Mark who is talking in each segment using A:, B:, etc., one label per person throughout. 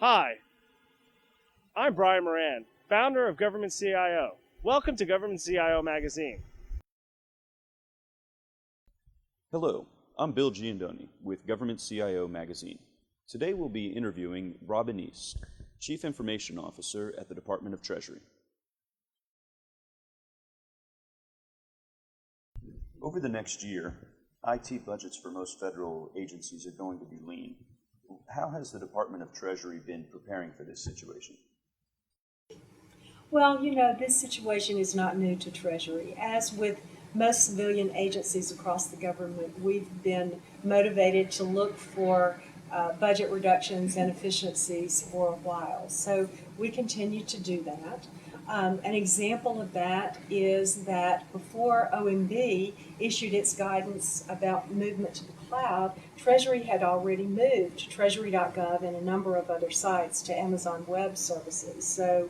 A: Hi, I'm Brian Moran, founder of Government CIO. Welcome to Government CIO Magazine.
B: Hello, I'm Bill Giandoni with Government CIO Magazine. Today we'll be interviewing Robyn East, Chief Information Officer at the Department of Treasury. Over the next year, IT budgets for most federal agencies are going to be lean. How has the Department of Treasury been preparing for this situation?
C: Well, this situation is not new to Treasury. As with most civilian agencies across the government, we've been motivated to look for budget reductions and efficiencies for a while. So we continue to do that. An example of that is that before OMB issued its guidance about movement to the cloud, Treasury had already moved Treasury.gov and a number of other sites to Amazon Web Services. So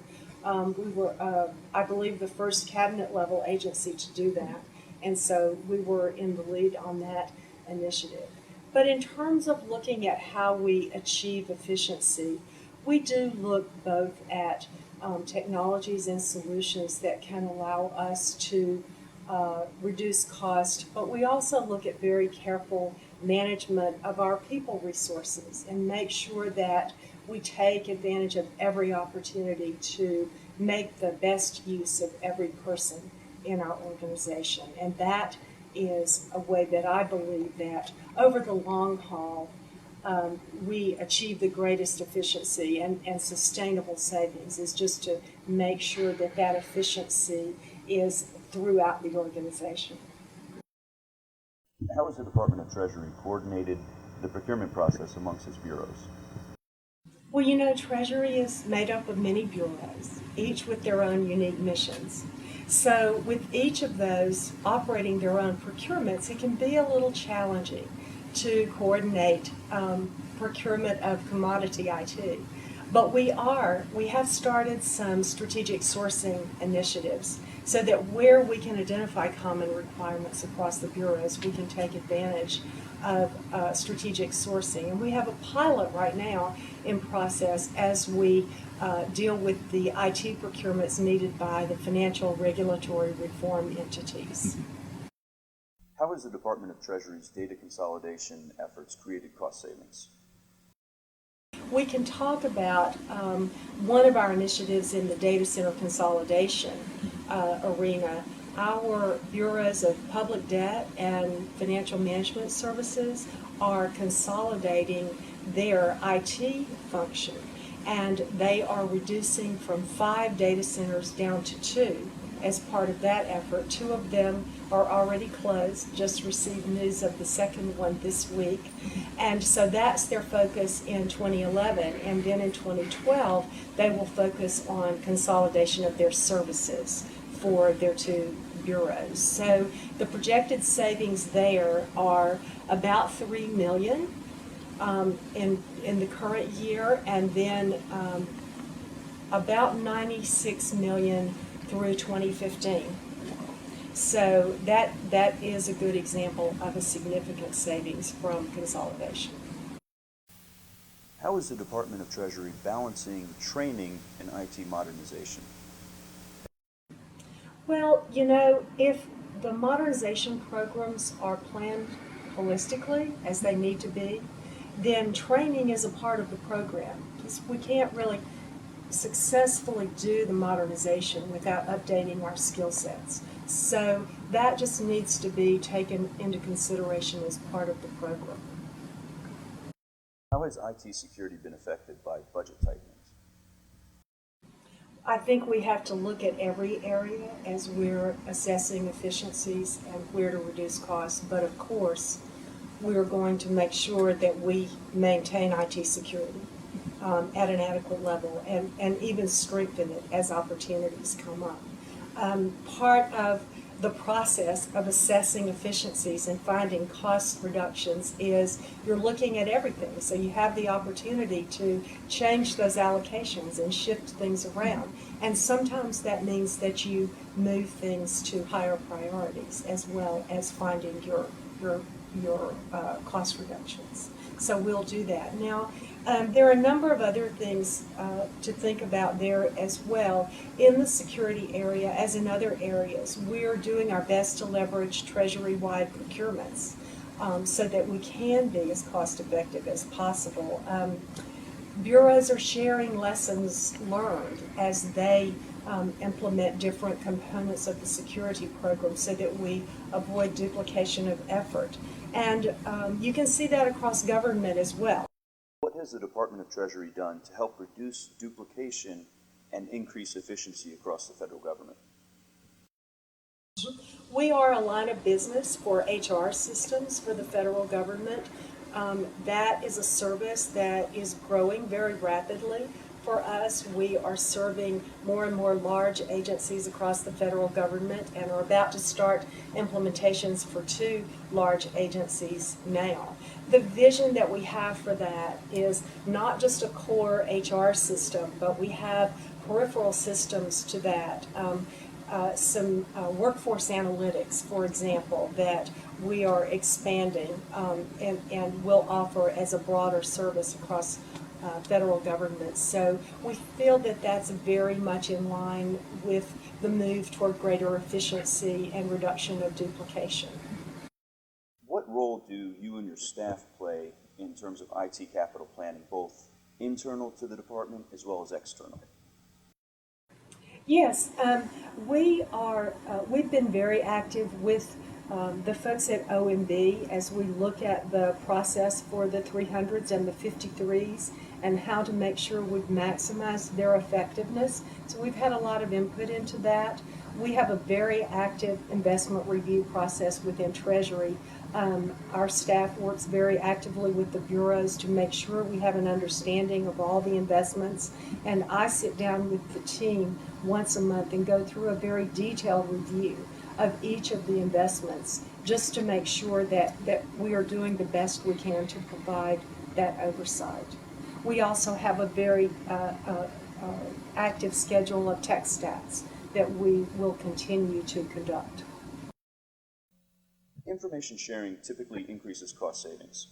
C: we were, I believe, the first cabinet-level agency to do that, and so we were in the lead on that initiative. But in terms of looking at how we achieve efficiency, we do look both at technologies and solutions that can allow us to reduce cost, but we also look at very careful management of our people resources and make sure that we take advantage of every opportunity to make the best use of every person in our organization. And that is a way that I believe that over the long haul, we achieve the greatest efficiency and sustainable savings, is just to make sure that that efficiency is throughout the organization.
B: How has the Department of Treasury coordinated the procurement process amongst its bureaus?
C: Well, Treasury is made up of many bureaus, each with their own unique missions. So with each of those operating their own procurements, it can be a little challenging to coordinate procurement of commodity IT. But we have started some strategic sourcing initiatives so that where we can identify common requirements across the bureaus, we can take advantage of strategic sourcing. And we have a pilot right now in process as we deal with the IT procurements needed by the financial regulatory reform entities.
B: How has the Department of Treasury's data consolidation efforts created cost savings?
C: We can talk about one of our initiatives in the data center consolidation arena. Our bureaus of public debt and financial management services are consolidating their IT function, and they are reducing from 5 data centers down to 2 as part of that effort. 2 of them are already closed, just received news of the second one this week. And so that's their focus in 2011. And then in 2012, they will focus on consolidation of their services for their 2 bureaus. So the projected savings there are about $3 million in the current year, and then about $96 million through 2015. So that is a good example of a significant savings from consolidation.
B: How is the Department of Treasury balancing training and IT modernization?
C: Well, if the modernization programs are planned holistically, as they need to be, then training is a part of the program. We can't really successfully do the modernization without updating our skill sets. So that just needs to be taken into consideration as part of the program.
B: How has IT security been affected by budget tightenings?
C: I think we have to look at every area as we're assessing efficiencies and where to reduce costs. But of course, we're going to make sure that we maintain IT security at an adequate level and even strengthen it as opportunities come up. Part of the process of assessing efficiencies and finding cost reductions is you're looking at everything. So you have the opportunity to change those allocations and shift things around. And sometimes that means that you move things to higher priorities as well as finding your cost reductions. So we'll do that. Now, There are a number of other things to think about there as well. In the security area, as in other areas, we're doing our best to leverage Treasury-wide procurements so that we can be as cost-effective as possible. Bureaus are sharing lessons learned as they implement different components of the security program so that we avoid duplication of effort. And you can see that across government as well.
B: What has the Department of Treasury done to help reduce duplication and increase efficiency across the federal government?
C: We are a line of business for HR systems for the federal government. That is a service that is growing very rapidly. For us, we are serving more and more large agencies across the federal government and are about to start implementations for 2 large agencies now. The vision that we have for that is not just a core HR system, but we have peripheral systems to that. Some workforce analytics, for example, that we are expanding and will offer as a broader service across federal government. So we feel that that's very much in line with the move toward greater efficiency and reduction of duplication.
B: What role do you and your staff play in terms of IT capital planning, both internal to the department as well as external?
C: Yes, we've been very active with the folks at OMB as we look at the process for the 300s and the 53s and how to make sure we've maximized their effectiveness. So we've had a lot of input into that. We have a very active investment review process within Treasury. Our staff works very actively with the bureaus to make sure we have an understanding of all the investments. And I sit down with the team once a month and go through a very detailed review of each of the investments just to make sure that we are doing the best we can to provide that oversight. We also have a very active schedule of tech stats that we will continue to conduct.
B: Information sharing typically increases cost savings.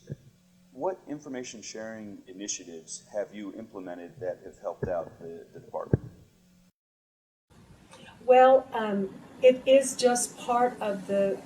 B: What information sharing initiatives have you implemented that have helped out the department?
C: Well, it is just part of the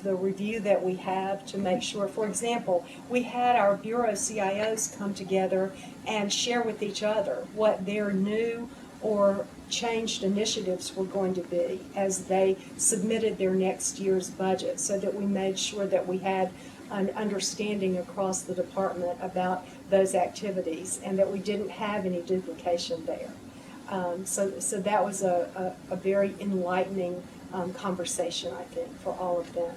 C: review that we have to make sure. For example, we had our Bureau CIOs come together and share with each other what their new or changed initiatives were going to be as they submitted their next year's budget, so that we made sure that we had an understanding across the department about those activities and that we didn't have any duplication there. So that was a very enlightening conversation, I think, for all of them.